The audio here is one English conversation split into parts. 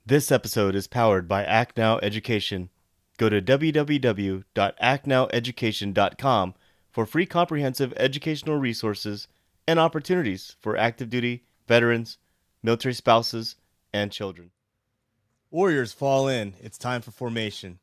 This episode is powered by Act Now Education. Go to www.actnoweducation.com for free comprehensive educational resources and opportunities for active duty, veterans, military spouses, and children. Warriors fall in. It's time for formation.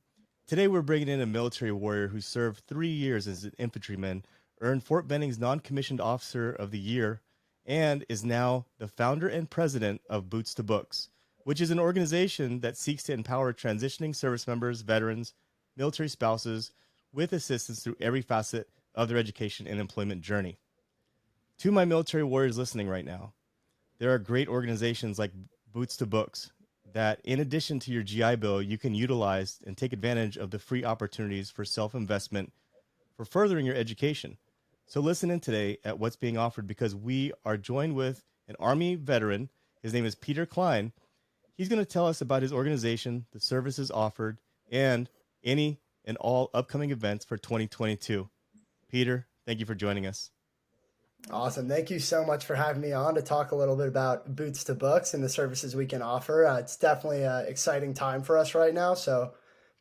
Today we're bringing in a military warrior who served 3 years as an infantryman, earned Fort Benning's Non-Commissioned Officer of the Year, and is now the founder and president of Boots to Books, which is an organization that seeks to empower transitioning service members, veterans, military spouses with assistance through every facet of their education and employment journey. To my military warriors listening right now, there are great organizations like Boots to Books that, in addition to your GI Bill, you can utilize and take advantage of the free opportunities for self-investment for furthering your education. So listen in today at what's being offered, because we are joined with an Army veteran. His name is Peter Cline. He's going to tell us about his organization, the services offered, and any and all upcoming events for 2022. Peter, thank you for joining us. Awesome. Thank you so much for having me on to talk a little bit about Boots to Books and the services we can offer. It's definitely an exciting time for us right now, so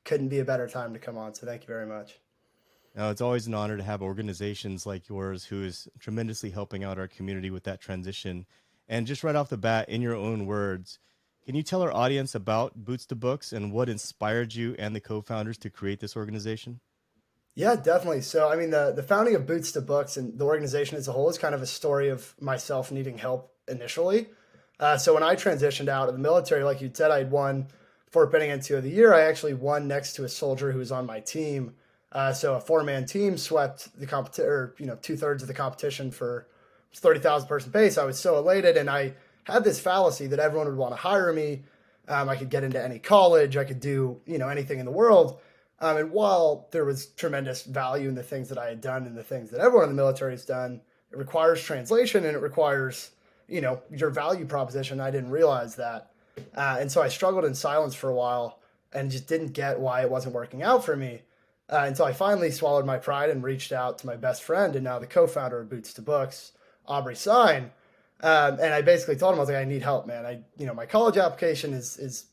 couldn't be a better time to come on. So thank you very much. Now, it's always an honor to have organizations like yours who is tremendously helping out our community with that transition. And just right off the bat, in your own words, can you tell our audience about Boots to Books and what inspired you and the co-founders to create this organization? Yeah, definitely. So, I mean, the founding of Boots to Books and the organization as a whole is kind of a story of myself needing help initially. So when I transitioned out of the military, like you said, I'd won Fort Benning NCO of the Year. I actually won next to a soldier who was on my team. So a four-man team swept the competition, or 2/3 of the competition for 30,000 person base. I was so elated, and I had this fallacy that everyone would want to hire me. I could get into any college. I could do anything in the world. And while there was tremendous value in the things that I had done and the things that everyone in the military has done, it requires translation and it requires, your value proposition. I didn't realize that. And so I struggled in silence for a while and just didn't get why it wasn't working out for me. Until I finally swallowed my pride and reached out to my best friend and now the co-founder of Boots to Books, Aubrey Sign. And I basically told him, I was like, I need help, man. My college application is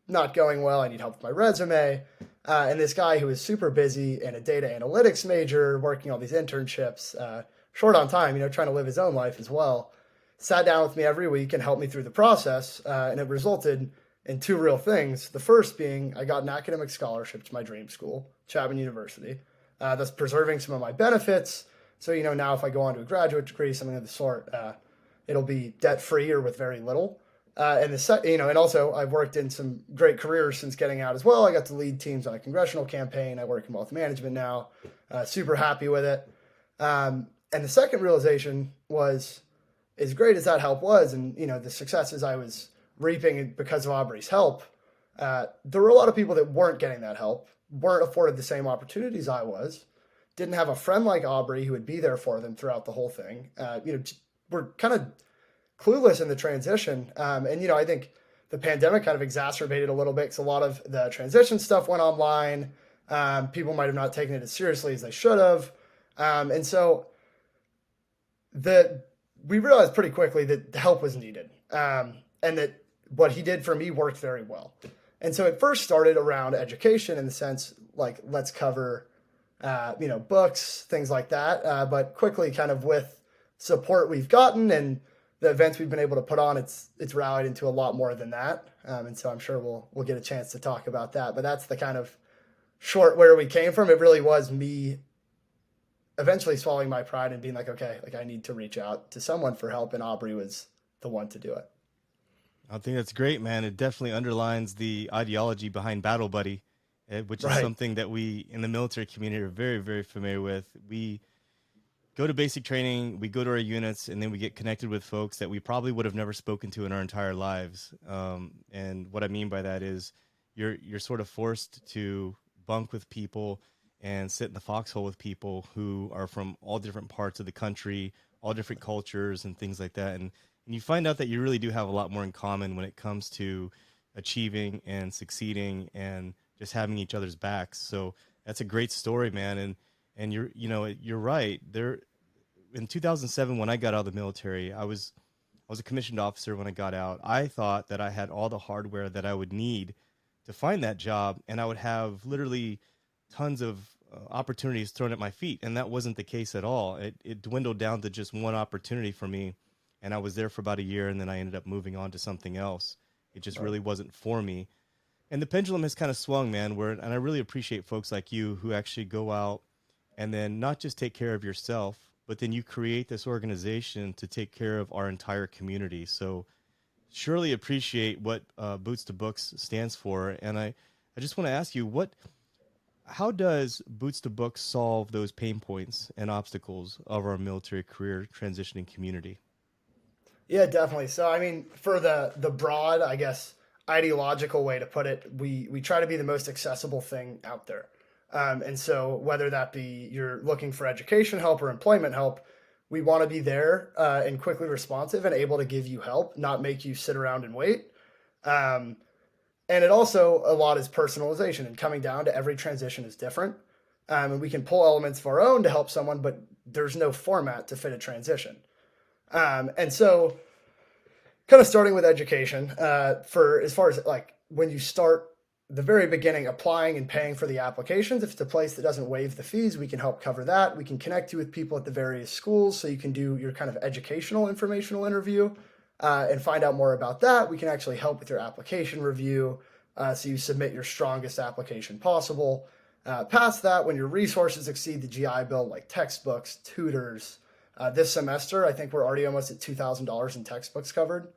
not going well. I need help with my resume. And this guy who was super busy and a data analytics major, working all these internships, short on time, trying to live his own life as well, sat down with me every week and helped me through the process. And it resulted in two real things. The first being I got an academic scholarship to my dream school, Chapman University, thus preserving some of my benefits. So, now if I go on to a graduate degree, something of the sort, it'll be debt-free or with very little. And also I've worked in some great careers since getting out as well. I got to lead teams on a congressional campaign. I work in wealth management now. Super happy with it. And the second realization was, as great as that help was, and the successes I was reaping because of Aubrey's help, there were a lot of people that weren't getting that help, weren't afforded the same opportunities I was, didn't have a friend like Aubrey who would be there for them throughout the whole thing. We're kind of clueless in the transition. I think the pandemic kind of exacerbated a little bit because a lot of the transition stuff went online. People might have not taken it as seriously as they should have. And so we realized pretty quickly that the help was needed, and that what he did for me worked very well. And so it first started around education in the sense, like, let's cover, books, things like that. But quickly kind of with support we've gotten and the events we've been able to put on, it's rallied into a lot more than that. And so I'm sure we'll get a chance to talk about that. But that's the kind of short where we came from. It really was me eventually swallowing my pride and being like, okay, like I need to reach out to someone for help. And Aubrey was the one to do it. I think that's great, man. It definitely underlines the ideology behind Battle Buddy, which is Right. something that we in the military community are very, very familiar with. We go to basic training, we go to our units, and then we get connected with folks that we probably would have never spoken to in our entire lives. And what I mean by that is you're sort of forced to bunk with people and sit in the foxhole with people who are from all different parts of the country, all different cultures and things like that. And you find out that you really do have a lot more in common when it comes to achieving and succeeding and just having each other's backs. So that's a great story, man. And you're right there. In 2007, when I got out of the military, I was was a commissioned officer when I got out. I thought that I had all the hardware that I would need to find that job, and I would have literally tons of opportunities thrown at my feet. And that wasn't the case at all. It dwindled down to just one opportunity for me. And I was there for about a year, and then I ended up moving on to something else. It just Right. really wasn't for me. And the pendulum has kind of swung, man. And I really appreciate folks like you who actually go out and then not just take care of yourself, but then you create this organization to take care of our entire community. So surely appreciate what Boots to Books stands for. And I just want to ask you, how does Boots to Books solve those pain points and obstacles of our military career transitioning community? Yeah, definitely. So, I mean, for the broad, I guess, ideological way to put it, we try to be the most accessible thing out there. And so, whether that be you're looking for education help or employment help, we want to be there and quickly responsive and able to give you help, not make you sit around and wait. Um, and it also a lot is personalization and coming down to every transition is different. And we can pull elements of our own to help someone, but there's no format to fit a transition. And so, kind of starting with education, for as far as like when you start the very beginning, applying and paying for the applications, if it's a place that doesn't waive the fees, we can help cover that. We can connect you with people at the various schools so you can do your kind of educational, informational interview and find out more about that. We can actually help with your application review so you submit your strongest application possible. Past that, when your resources exceed the GI Bill, like textbooks, tutors, this semester, I think we're already almost at $2,000 in textbooks covered.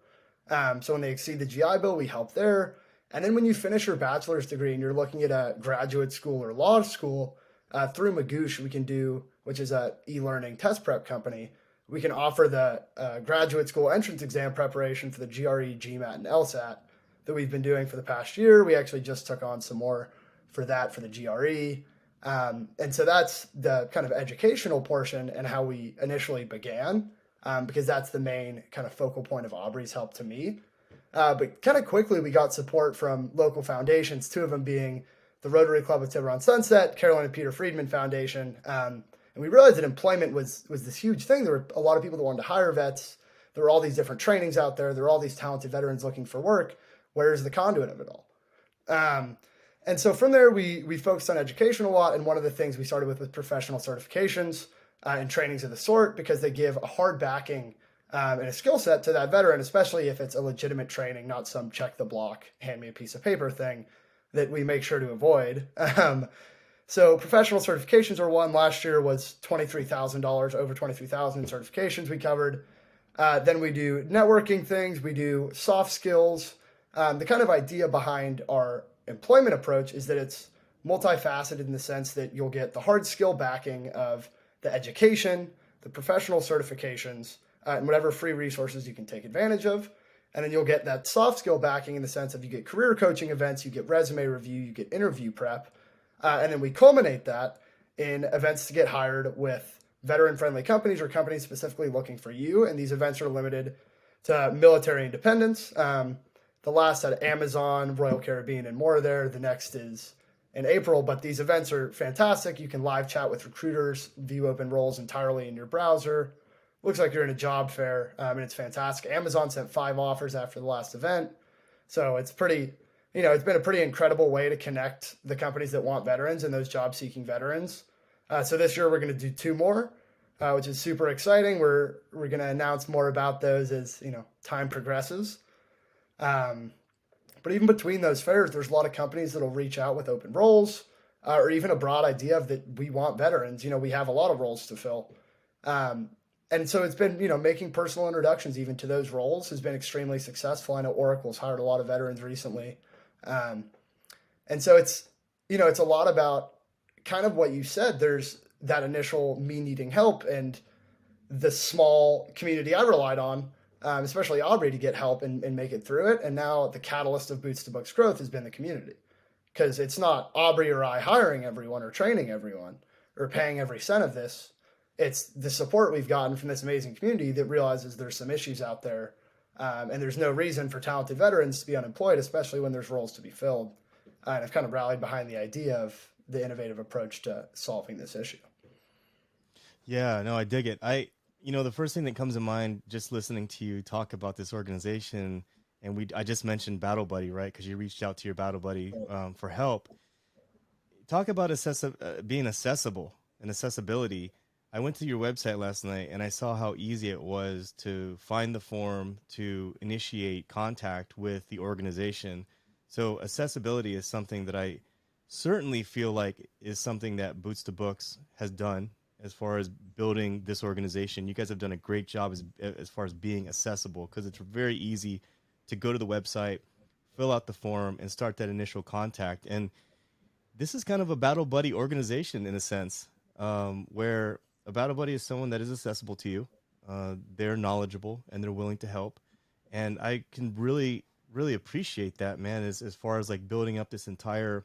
So when they exceed the GI Bill, we help there. And then when you finish your bachelor's degree and you're looking at a graduate school or law school, through Magoosh, we can do, which is a e-learning test prep company, we can offer the graduate school entrance exam preparation for the GRE, GMAT, and LSAT that we've been doing for the past year. We actually just took on some more for that for the GRE. And so that's the kind of educational portion and how we initially began, because that's the main kind of focal point of Aubrey's help to me. But kind of quickly, we got support from local foundations, two of them being the Rotary Club of Tiburon Sunset, Carolyn and Peter Friedman Foundation. And we realized that employment was this huge thing. There were a lot of people that wanted to hire vets. There were all these different trainings out there. There were all these talented veterans looking for work. Where's the conduit of it all? And so from there, we focused on education a lot. And one of the things we started with was professional certifications and trainings of the sort, because they give a hard backing and a skill set to that veteran, especially if it's a legitimate training, not some check the block, hand me a piece of paper thing that we make sure to avoid. So professional certifications are one. Last year was $23,000, over $23,000 in certifications we covered. Then we do networking things. We do soft skills. The kind of idea behind our employment approach is that it's multifaceted in the sense that you'll get the hard skill backing of the education, the professional certifications, and whatever free resources you can take advantage of. And then you'll get that soft skill backing in the sense of you get career coaching events, you get resume review, you get interview prep. And then we culminate that in events to get hired with veteran-friendly companies or companies specifically looking for you. And these events are limited to military independence. The last at Amazon, Royal Caribbean, and more there. The next is in April, but these events are fantastic. You can live chat with recruiters, view open roles entirely in your browser. Looks like you're in a job fair, and it's fantastic. Amazon sent 5 offers after the last event. So it's pretty, it's been a pretty incredible way to connect the companies that want veterans and those job-seeking veterans. So this year we're going to do 2 more, which is super exciting. We're going to announce more about those as, time progresses. But even between those fairs, there's a lot of companies that'll reach out with open roles or even a broad idea of that we want veterans. We have a lot of roles to fill. And so it's been, making personal introductions even to those roles has been extremely successful. I know Oracle's hired a lot of veterans recently. And so it's a lot about kind of what you said. There's that initial me needing help and the small community I relied on, especially Aubrey, to get help and make it through it. And now the catalyst of Boots to Books growth has been the community, because it's not Aubrey or I hiring everyone or training everyone or paying every cent of this. It's the support we've gotten from this amazing community that realizes there's some issues out there, and there's no reason for talented veterans to be unemployed, especially when there's roles to be filled. And I've kind of rallied behind the idea of the innovative approach to solving this issue. Yeah, no, I dig it. The first thing that comes to mind just listening to you talk about this organization, and I just mentioned Battle Buddy, right? Because you reached out to your Battle Buddy for help. Talk about being accessible and accessibility. I went to your website last night and I saw how easy it was to find the form to initiate contact with the organization. So accessibility is something that I certainly feel like is something that Boots to Books has done as far as building this organization. You guys have done a great job as far as being accessible, because it's very easy to go to the website, fill out the form, and start that initial contact. And this is kind of a battle buddy organization in a sense, where a battle buddy is someone that is accessible to you. They're knowledgeable and they're willing to help, and I can really, really appreciate that, man. As far as like building up this entire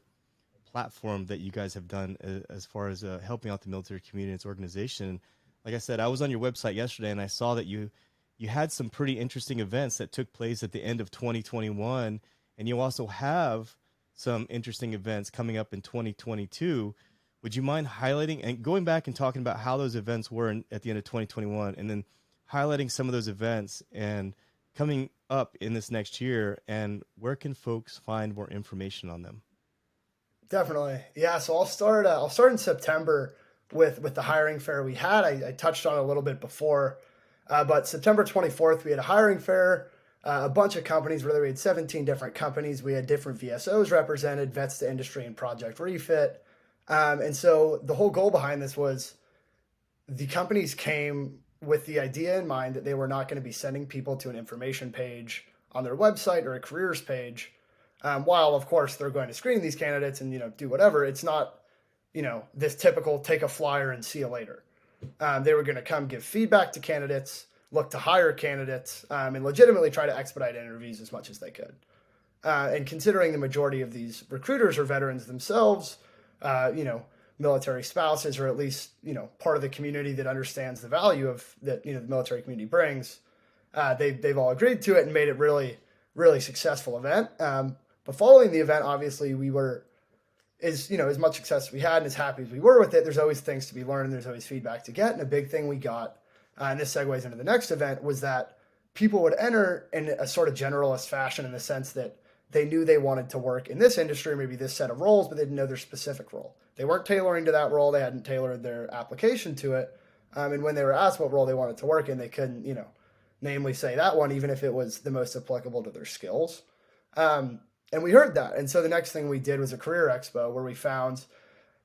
platform that you guys have done, as far as helping out the military community and its organization. Like I said, I was on your website yesterday and I saw that you had some pretty interesting events that took place at the end of 2021, and you also have some interesting events coming up in 2022. Would you mind highlighting and going back and talking about how those events were at the end of 2021, and then highlighting some of those events and coming up in this next year, and where can folks find more information on them? Definitely. Yeah. So I'll start in September with the hiring fair we had. I touched on it a little bit before, but September 24th, we had a hiring fair. A bunch of companies, whether we had 17 different companies, we had different VSOs represented, Vets to Industry and Project Refit. And so the whole goal behind this was the companies came with the idea in mind that they were not going to be sending people to an information page on their website or a careers page. While of course they're going to screen these candidates and do whatever, it's not this typical take a flyer and see you later. They were going to come give feedback to candidates, look to hire candidates, and legitimately try to expedite interviews as much as they could. And considering the majority of these recruiters are veterans themselves, military spouses, or at least part of the community that understands the value of that the military community brings, they've all agreed to it and made it really, really successful event. But following the event, obviously we were as much success as we had and as happy as we were with it. There's always things to be learned. And there's always feedback to get. And a big thing we got, and this segues into the next event, was that people would enter in a sort of generalist fashion, in the sense that they knew they wanted to work in this industry, maybe this set of roles, but they didn't know their specific role. They weren't tailoring to that role. They hadn't tailored their application to it. And when they were asked what role they wanted to work in, they couldn't, namely say that one, even if it was the most applicable to their skills. And we heard that. And so the next thing we did was a career expo, where we found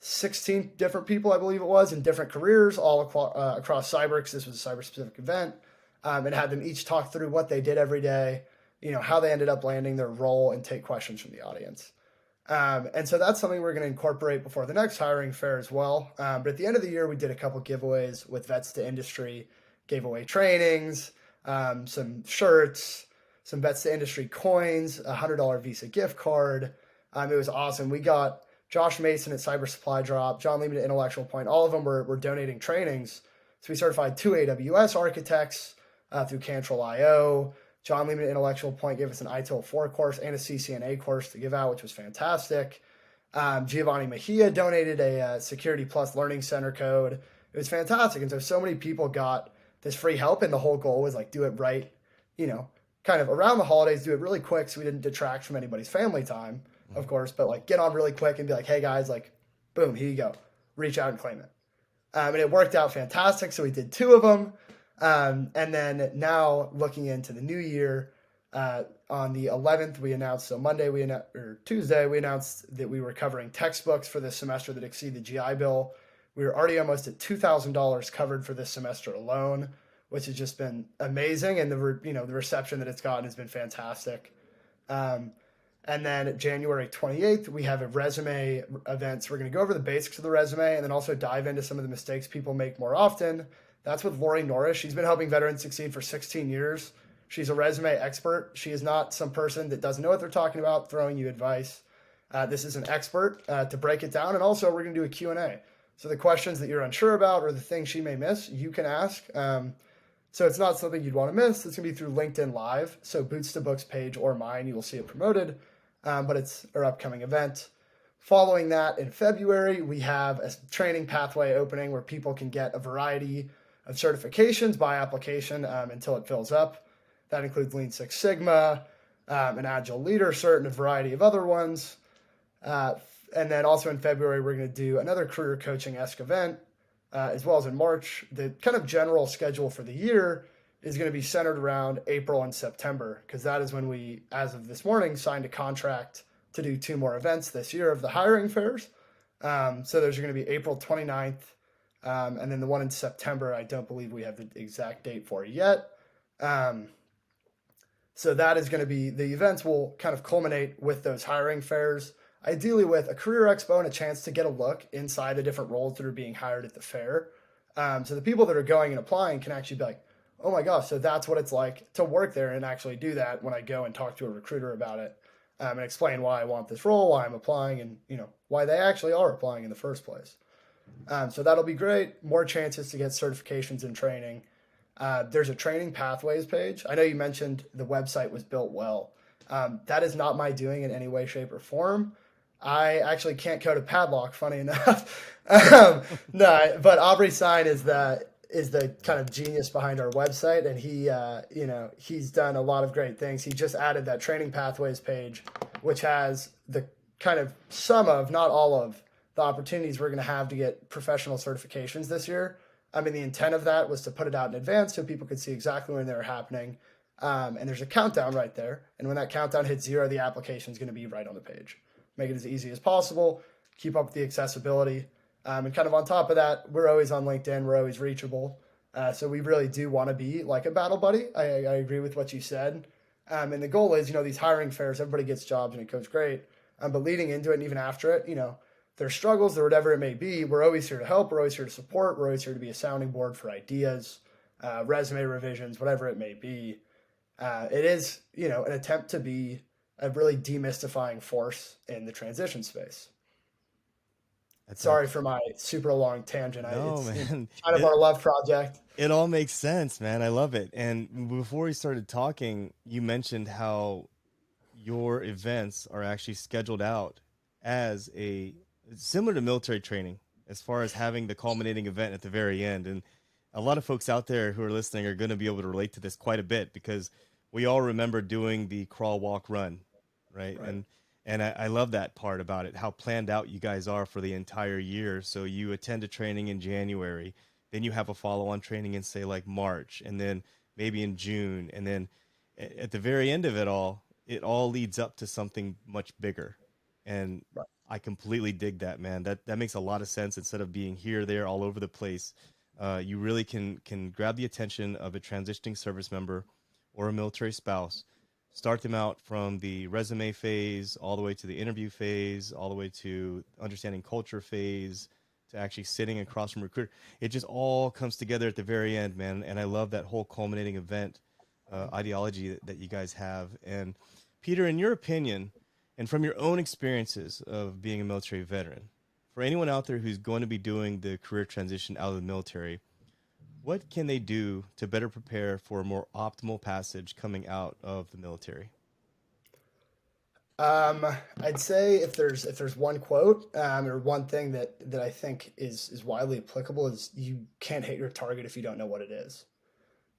16 different people, I believe it was, in different careers all across cyber, because this was a cyber-specific event, and had them each talk through what they did every day, how they ended up landing their role, and take questions from the audience. And so that's something we're going to incorporate before the next hiring fair as well. But at the end of the year, we did a couple giveaways with Vets to Industry, gave away trainings, some shirts, some Vets to Industry coins, a $100 Visa gift card. It was awesome. We got Josh Mason at Cyber Supply Drop, John Lehman at Intellectual Point. All of them were donating trainings. So we certified 2 AWS architects through Cantrell.io. John Lehman at Intellectual Point gave us an ITIL 4 course and a CCNA course to give out, which was fantastic. Giovanni Mejia donated a Security Plus Learning Center code. It was fantastic. And so many people got this free help, and the whole goal was do it right, kind of around the holidays, do it really quick so we didn't detract from anybody's family time, of course, but get on really quick and be like, hey guys, boom, here you go. Reach out and claim it. And it worked out fantastic. So we did 2 of them. And then now looking into the new year, on the 11th, we announced, so Tuesday, we announced that we were covering textbooks for this semester that exceed the GI Bill. We were already almost at $2,000 covered for this semester alone, which has just been amazing. And the reception that it's gotten has been fantastic. And then January 28th, we have a resume event. So we're going to go over the basics of the resume and then also dive into some of the mistakes people make more often. That's with Lori Norris. She's been helping veterans succeed for 16 years. She's a resume expert. She is not some person that doesn't know what they're talking about, throwing you advice. This is an expert to break it down. And also we're going to do a Q&A. So the questions that you're unsure about or the things she may miss, you can ask. So it's not something you'd want to miss. It's going to be through LinkedIn Live. So Boots to Books page or mine, you will see it promoted. But it's our upcoming event. Following that, in February, we have a training pathway opening where people can get a variety of certifications by application until it fills up. That includes Lean Six Sigma, an Agile Leader cert, and a variety of other ones. And then also in February, we're going to do another career coaching-esque event, as well as in March. The kind of general schedule for the year is going to be centered around April and September, because that is when we, as of this morning, signed a contract to do 2 more events this year of the hiring fairs. So there's going to be April 29th, and then the one in September, I don't believe we have the exact date for yet. So that is going to be, the events will kind of culminate with those hiring fairs, ideally with a career expo and a chance to get a look inside the different roles that are being hired at the fair. So the people that are going and applying can actually be like, oh my gosh, so that's what it's like to work there, and actually do that when I go and talk to a recruiter about it, and explain why I want this role, why I'm applying, and why they actually are applying in the first place. So that'll be great. More chances to get certifications and training. There's a training pathways page. I know you mentioned the website was built well. That is not my doing in any way, shape, or form. I actually can't code a padlock, funny enough. No, but Aubrey Sign is the kind of genius behind our website, and he's done a lot of great things. He just added that training pathways page, which has the kind of some of, not all of, the opportunities we're going to have to get professional certifications this year. I mean, the intent of that was to put it out in advance so people could see exactly when they're happening. And there's a countdown right there. And when that countdown hits 0, the application is going to be right on the page. Make it as easy as possible. Keep up with the accessibility. And kind of on top of that, we're always on LinkedIn. We're always reachable. So we really do want to be like a battle buddy. I agree with what you said. And the goal is, these hiring fairs, everybody gets jobs and it goes great. But leading into it and even after it, there's struggles or whatever it may be, we're always here to help. We're always here to support. We're always here to be a sounding board for ideas, resume revisions, whatever it may be. It is, an attempt to be a really demystifying force in the transition space. Sorry for my super long tangent. No, man. Kind of our love project. It all makes sense, man. I love it. And before we started talking, you mentioned how your events are actually scheduled out as similar to military training, as far as having the culminating event at the very end. And a lot of folks out there who are listening are going to be able to relate to this quite a bit, because we all remember doing the crawl, walk, run, right? And I love that part about it, how planned out you guys are for the entire year. So you attend a training in January, then you have a follow-on training in, say, like March, and then maybe in June. And then at the very end of it all leads up to something much bigger. And I completely dig that, man. That makes a lot of sense. Instead of being here, there, all over the place, you really can grab the attention of a transitioning service member or a military spouse, start them out from the resume phase, all the way to the interview phase, all the way to understanding culture phase, to actually sitting across from recruiter. It just all comes together at the very end, man. And I love that whole culminating event ideology that you guys have. And Peter, in your opinion, and from your own experiences of being a military veteran, for anyone out there who's going to be doing the career transition out of the military, what can they do to better prepare for a more optimal passage coming out of the military? I'd say if there's one quote or one thing that I think is widely applicable, is you can't hit your target if you don't know what it is.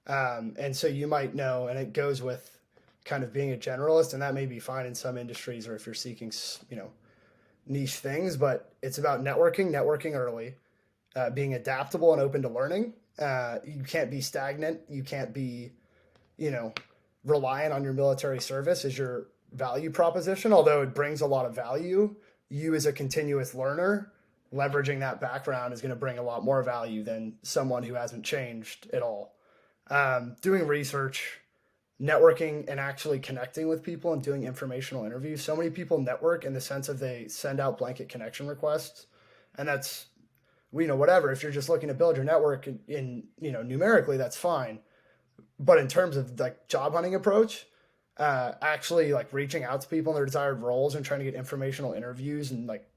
And so you might know, and it goes with kind of being a generalist, and that may be fine in some industries, or if you're seeking, niche things, but it's about networking early, being adaptable and open to learning. You can't be stagnant. You can't be, reliant on your military service as your value proposition, although it brings a lot of value. You as a continuous learner, leveraging that background is going to bring a lot more value than someone who hasn't changed at all. Doing research, networking, and actually connecting with people and doing informational interviews. So many people network in the sense of they send out blanket connection requests, and that's, whatever. If you're just looking to build your network in numerically, that's fine. But in terms of like job hunting approach, actually like reaching out to people in their desired roles and trying to get informational interviews and like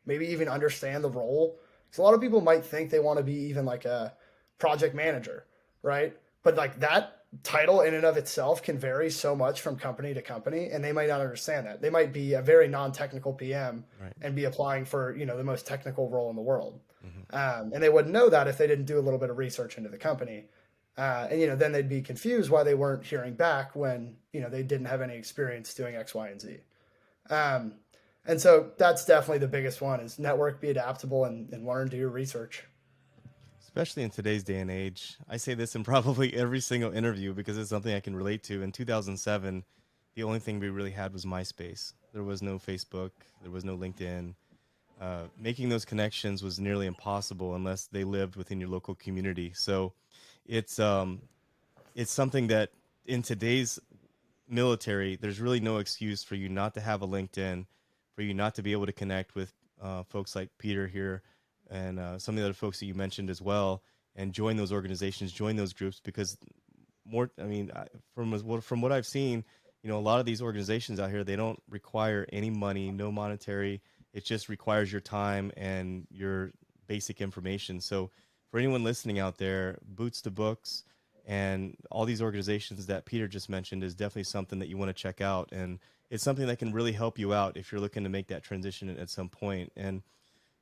maybe even understand the role. Because a lot of people might think they want to be even like a project manager, right? But like that title in and of itself can vary so much from company to company, and they might not understand that. They might be a very non-technical PM and be applying for, the most technical role in the world. And they wouldn't know that if they didn't do a little bit of research into the company. And then they'd be confused why they weren't hearing back when they didn't have any experience doing X, Y, and Z. Um, and so that's definitely the biggest one: is network, be adaptable, and learn, do your research. Especially in today's day and age. I say this in probably every single interview because it's something I can relate to. In 2007, the only thing we really had was MySpace. There was no Facebook, there was no LinkedIn. Making those connections was nearly impossible unless they lived within your local community. So it's um, it's something that in today's military, there's really no excuse for you not to have a LinkedIn, for you not to be able to connect with folks like Peter here and some of the other folks that you mentioned as well, and join those organizations, join those groups because more. I mean, from what I've seen, a lot of these organizations out here they don't require any money, no monetary. It just requires your time and your basic information. So for anyone listening out there, Boots to Books and all these organizations that Peter just mentioned is definitely something that you want to check out. And it's something that can really help you out if you're looking to make that transition at some point. And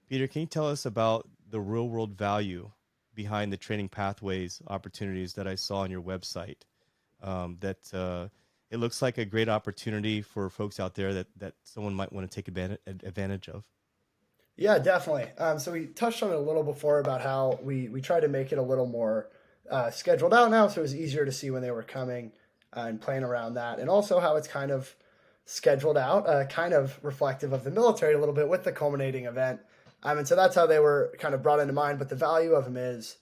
Peter, can you tell us about the real world value behind the training pathways opportunities that I saw on your website? That it looks like a great opportunity for folks out there that someone might want to take advantage of. Yeah, definitely. So we touched on it a little before about how we try to make it a little more scheduled out now, so it was easier to see when they were coming and playing around that, and also how it's kind of scheduled out, kind of reflective of the military a little bit with the culminating event. And so that's how they were kind of brought into mind. But the value of them is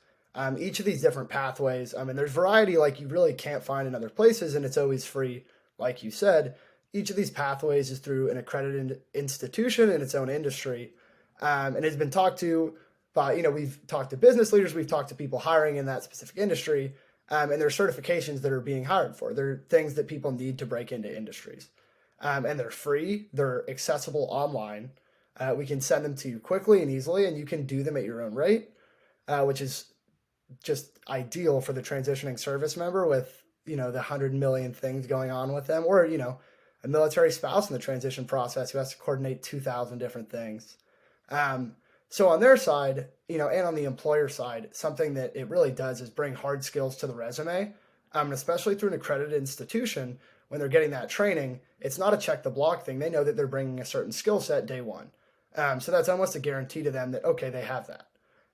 each of these different pathways. I mean, there's variety like you really can't find in other places, and it's always free, like you said. Each of these pathways is through an accredited institution in its own industry, and it's been talked to by, we've talked to business leaders, we've talked to people hiring in that specific industry, and there are certifications that are being hired for. They're things that people need to break into industries. And they're free, they're accessible online. We can send them to you quickly and easily, and you can do them at your own rate, which is just ideal for the transitioning service member with, the 100 million things going on with them, or, a military spouse in the transition process who has to coordinate 2,000 different things. So on their side, and on the employer side, something that it really does is bring hard skills to the resume, and especially through an accredited institution. When they're getting that training, it's not a check the block thing. They know that they're bringing a certain skill set day one. So that's almost a guarantee to them that, okay, they have that.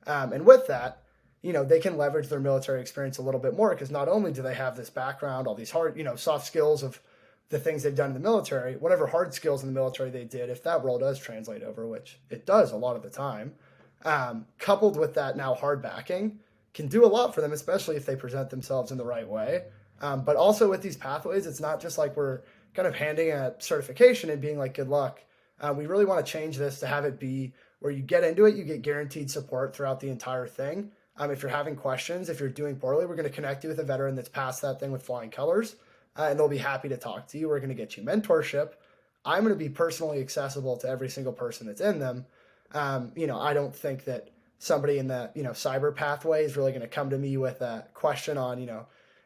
And with that, they can leverage their military experience a little bit more because not only do they have this background, all these hard, soft skills of the things they've done in the military, whatever hard skills in the military they did, if that role does translate over, which it does a lot of the time, coupled with that now hard backing, can do a lot for them, especially if they present themselves in the right way. But also with these pathways, it's not just like we're kind of handing a certification and being like, good luck. We really want to change this to have it be where you get into it, you get guaranteed support throughout the entire thing. If you're having questions, if you're doing poorly, we're going to connect you with a veteran that's passed that thing with flying colors, and they'll be happy to talk to you. We're going to get you mentorship. I'm going to be personally accessible to every single person that's in them. I don't think that somebody in the cyber pathway is really going to come to me with a question on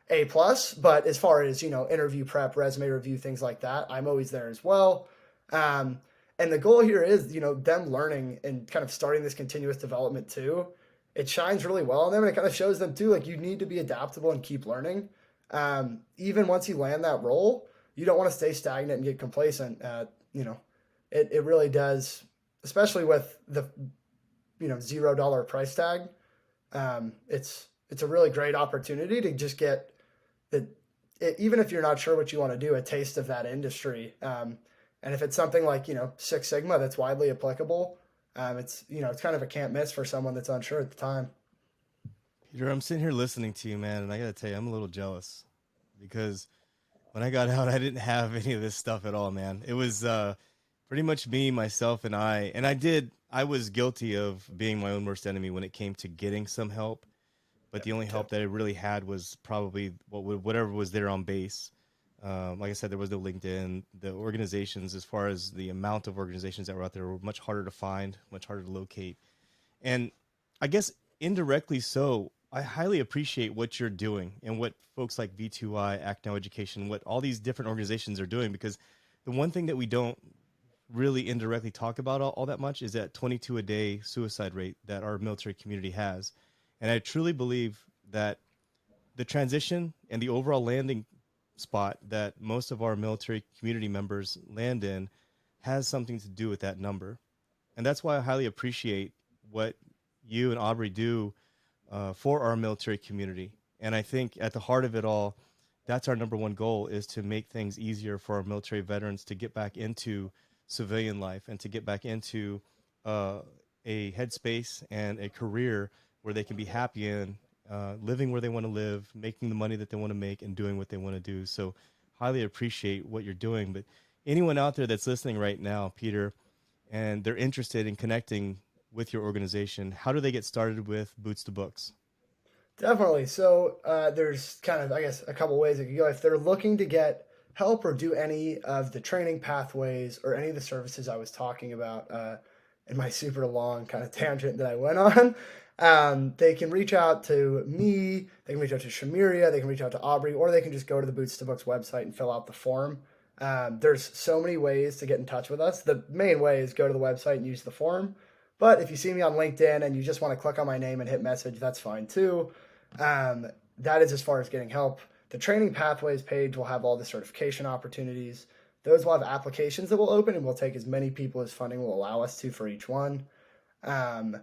A plus, but as far as interview prep, resume review, things like that, I'm always there as well. And the goal here is them learning and kind of starting this continuous development too. It shines really well on them, and it kind of shows them too, like, you need to be adaptable and keep learning. Even once you land that role, you don't want to stay stagnant and get complacent. It really does, especially with the $0 price tag. It's a really great opportunity to just get even if you're not sure what you want to do, a taste of that industry. And if it's something like Six Sigma that's widely applicable, it's kind of a can't miss for someone that's unsure at the time. Peter, I'm sitting here listening to you, man, and I got to tell you, I'm a little jealous because when I got out, I didn't have any of this stuff at all, man. It was pretty much me, myself, and I. And I was guilty of being my own worst enemy when it came to getting some help. But Yeah, the me only too. help that I really had was probably whatever was there on base. Like I said, there was no LinkedIn. The organizations, as far as the amount of organizations that were out there, were much harder to find, much harder to locate. And I guess indirectly so, I highly appreciate what you're doing and what folks like V2I, Act Now Education, what all these different organizations are doing, because the one thing that we don't really indirectly talk about all that much is that 22 a day suicide rate that our military community has. And I truly believe that the transition and the overall landing spot that most of our military community members land in has something to do with that number. And that's why I highly appreciate what you and Aubrey do for our military community. And I think at the heart of it all, that's our number one goal is to make things easier for our military veterans to get back into civilian life and to get back into uh, a headspace and a career where they can be happy in, living where they want to live, making the money that they want to make, and doing what they want to do. So, highly appreciate what you're doing. But anyone out there that's listening right now, Peter, and they're interested in connecting with your organization, how do they get started with Boots to Books? Definitely. So there's kind of, I guess, a couple ways it could go. If they're looking to get help or do any of the training pathways or any of the services I was talking about in my super long kind of tangent that I went on, they can reach out to me. They can reach out to Shamiria. They can reach out to Aubrey, or they can just go to the Boots to Books website and fill out the form. There's so many ways to get in touch with us. The main way is go to the website and use the form. But if you see me on LinkedIn and you just want to click on my name and hit message, that's fine too. That is as far as getting help. The training pathways page will have all the certification opportunities. Those will have applications that will open, and we'll take as many people as funding will allow us to for each one. And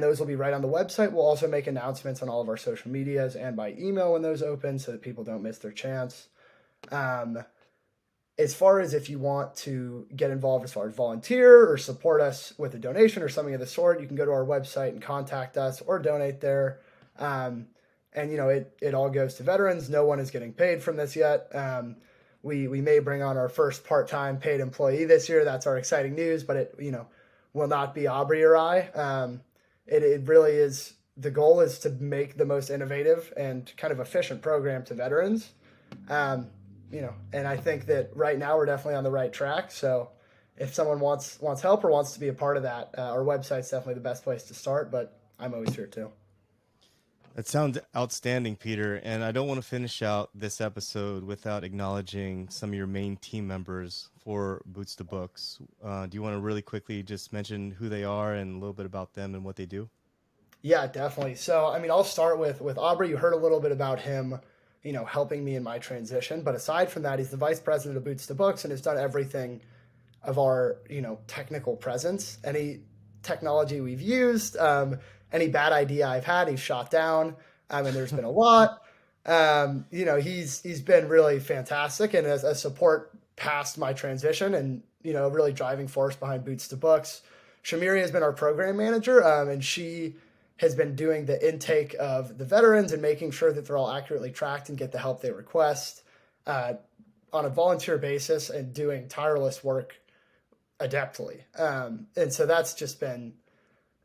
those will be right on the website. We'll also make announcements on all of our social medias and by email when those open so that people don't miss their chance. As far as if you want to get involved as far as volunteer or support us with a donation or something of the sort, you can go to our website and contact us or donate there. And it all goes to veterans. No one is getting paid from this yet. We may bring on our first part-time paid employee this year. That's our exciting news, but it will not be Aubrey or I. It really is, the goal is to make the most innovative and kind of efficient program to veterans. And I think that right now we're definitely on the right track. So if someone wants help or wants to be a part of that, our website's definitely the best place to start, but I'm always here too. That sounds outstanding, Peter. And I don't want to finish out this episode without acknowledging some of your main team members for Boots to Books. Do you want to really quickly just mention who they are and a little bit about them and what they do? Yeah, definitely. So, I mean, I'll start with Aubrey. You heard a little bit about him, helping me in my transition. But aside from that, he's the vice president of Boots to Books and has done everything of our, technical presence. Any technology we've used, any bad idea I've had, he's shot down. And there's been a lot. He's been really fantastic and as a support past my transition and, really driving force behind Boots to Books. Shamiria has been our program manager, and she has been doing the intake of the veterans and making sure that they're all accurately tracked and get the help they request on a volunteer basis and doing tireless work adeptly. And so that's just been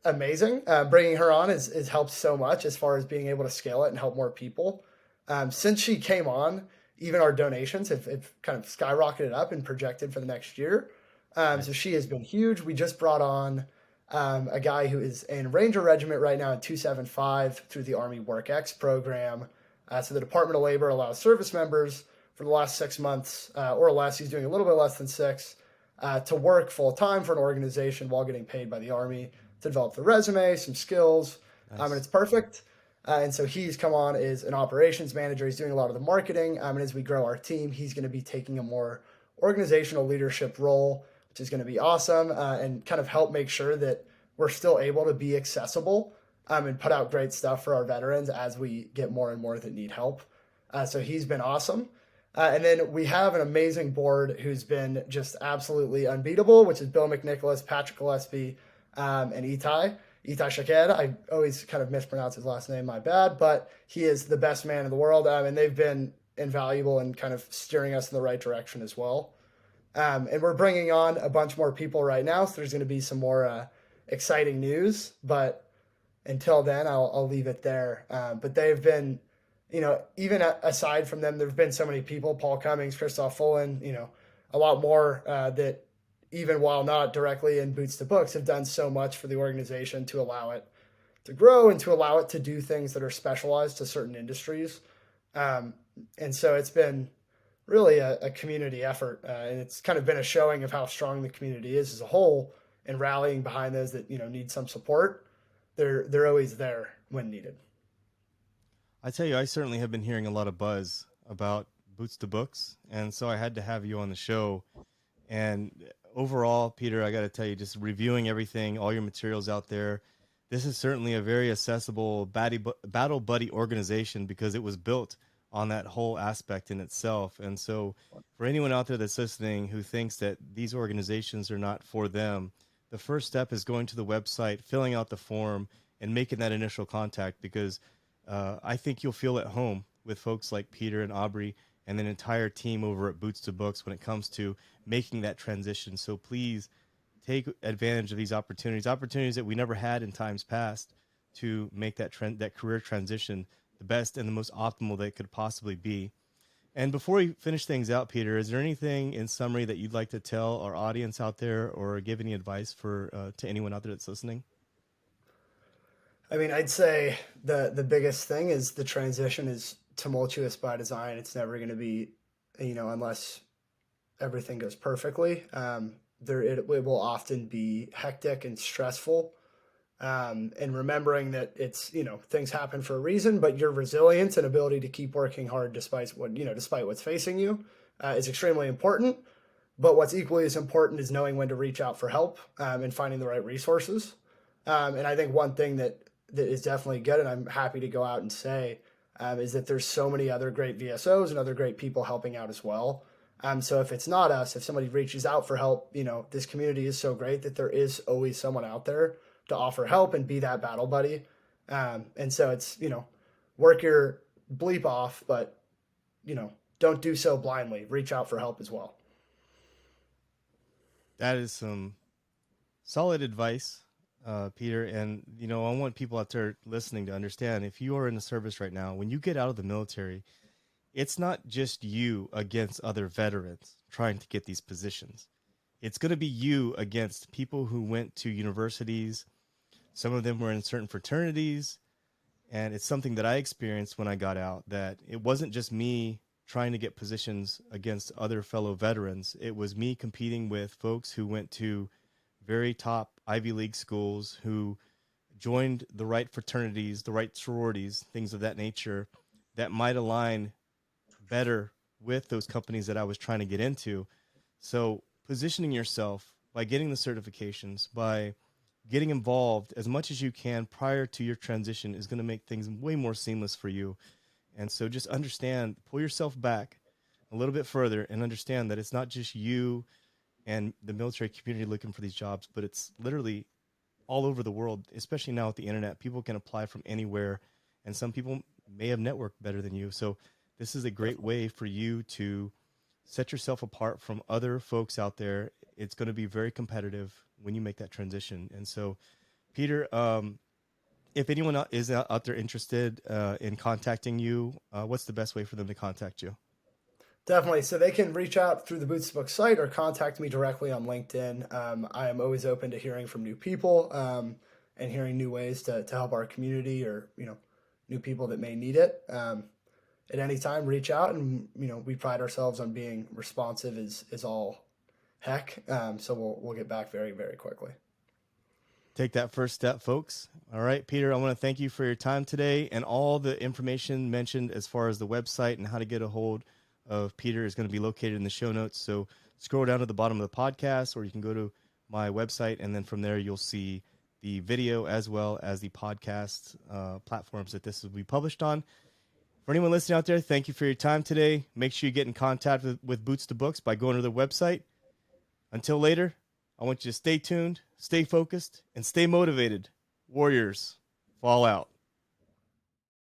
amazing. Bringing her on has helped so much as far as being able to scale it and help more people. Since she came on, even our donations have kind of skyrocketed up and projected for the next year. So she has been huge. We just brought on a guy who is in Ranger Regiment right now in 275 through the Army WorkX program. So the Department of Labor allows service members for the last 6 months or less, he's doing a little bit less than 6, to work full-time for an organization while getting paid by the Army to develop the resume, some skills, and it's perfect. And so he's come on as an operations manager. He's doing a lot of the marketing. And as we grow our team, he's going to be taking a more organizational leadership role, which is going to be awesome, and kind of help make sure that we're still able to be accessible and put out great stuff for our veterans as we get more and more that need help. So he's been awesome. And then we have an amazing board who's been just absolutely unbeatable, which is Bill McNicholas, Patrick Gillespie, and Itai Shaked. I always kind of mispronounce his last name, my bad, but he is the best man in the world, and they've been invaluable in kind of steering us in the right direction as well. And we're bringing on a bunch more people right now, so there's going to be some more exciting news, but until then, I'll leave it there. But they've been, even aside from them, there've been so many people, Paul Cummings, Christoph Fullen, a lot more that even while not directly in Boots to Books, have done so much for the organization to allow it to grow and to allow it to do things that are specialized to certain industries. And so it's been really a community effort, and it's kind of been a showing of how strong the community is as a whole, and rallying behind those that need some support. They're always there when needed. I tell you, I certainly have been hearing a lot of buzz about Boots to Books, and so I had to have you on the show. And overall, Peter, I got to tell you, just reviewing everything, all your materials out there, this is certainly a very accessible battle buddy organization because it was built on that whole aspect in itself. And so, for anyone out there that's listening who thinks that these organizations are not for them, the first step is going to the website, filling out the form, and making that initial contact because I think you'll feel at home with folks like Peter and Aubrey and an entire team over at Boots to Books when it comes to making that transition. So please take advantage of these opportunities that we never had in times past to make that career transition the best and the most optimal that it could possibly be. And before we finish things out, Peter, is there anything in summary that you'd like to tell our audience out there or give any advice for to anyone out there that's listening? I mean, I'd say the biggest thing is the transition is tumultuous by design. It's never going to be, unless everything goes perfectly. It will often be hectic and stressful. And remembering that it's, things happen for a reason, but your resilience and ability to keep working hard despite what's facing you, is extremely important. But what's equally as important is knowing when to reach out for help, and finding the right resources. And I think one thing that is definitely good, and I'm happy to go out and say, is that there's so many other great VSOs and other great people helping out as well. So if it's not us, if somebody reaches out for help, this community is so great that there is always someone out there to offer help and be that battle buddy. And so it's, work your bleep off, but, don't do so blindly. Reach out for help as well. That is some solid advice, Peter. And, I want people out there listening to understand if you are in the service right now, when you get out of the military, it's not just you against other veterans trying to get these positions. It's going to be you against people who went to universities. Some of them were in certain fraternities. And it's something that I experienced when I got out that it wasn't just me trying to get positions against other fellow veterans. It was me competing with folks who went to very top Ivy League schools, who joined the right fraternities, the right sororities, things of that nature that might align better with those companies that I was trying to get into. So positioning yourself by getting the certifications, by getting involved as much as you can prior to your transition is going to make things way more seamless for you. And so just understand, pull yourself back a little bit further and understand that it's not just you and the military community looking for these jobs, but it's literally all over the world, especially now with the internet. People can apply from anywhere, and some people may have networked better than you. So this is a great way for you to set yourself apart from other folks out there. It's going to be very competitive when you make that transition. And so, Peter, if anyone is out there interested in contacting you, what's the best way for them to contact you? Definitely. So they can reach out through the Boots to Book site or contact me directly on LinkedIn. I am always open to hearing from new people, and hearing new ways to help our community, or, new people that may need it. At any time, reach out, and, we pride ourselves on being responsive is all heck. So we'll get back very, very quickly. Take that first step, folks. All right, Peter, I want to thank you for your time today, and all the information mentioned as far as the website and how to get a hold of Peter is going to be located in the show notes. So scroll down to the bottom of the podcast, or you can go to my website, and then from there you'll see the video as well as the podcast platforms that this will be published on. For anyone listening out there, thank you for your time today. Make sure you get in contact with Boots to Books by going to their website. Until later, I want you to stay tuned, stay focused, and stay motivated. Warriors, fall out.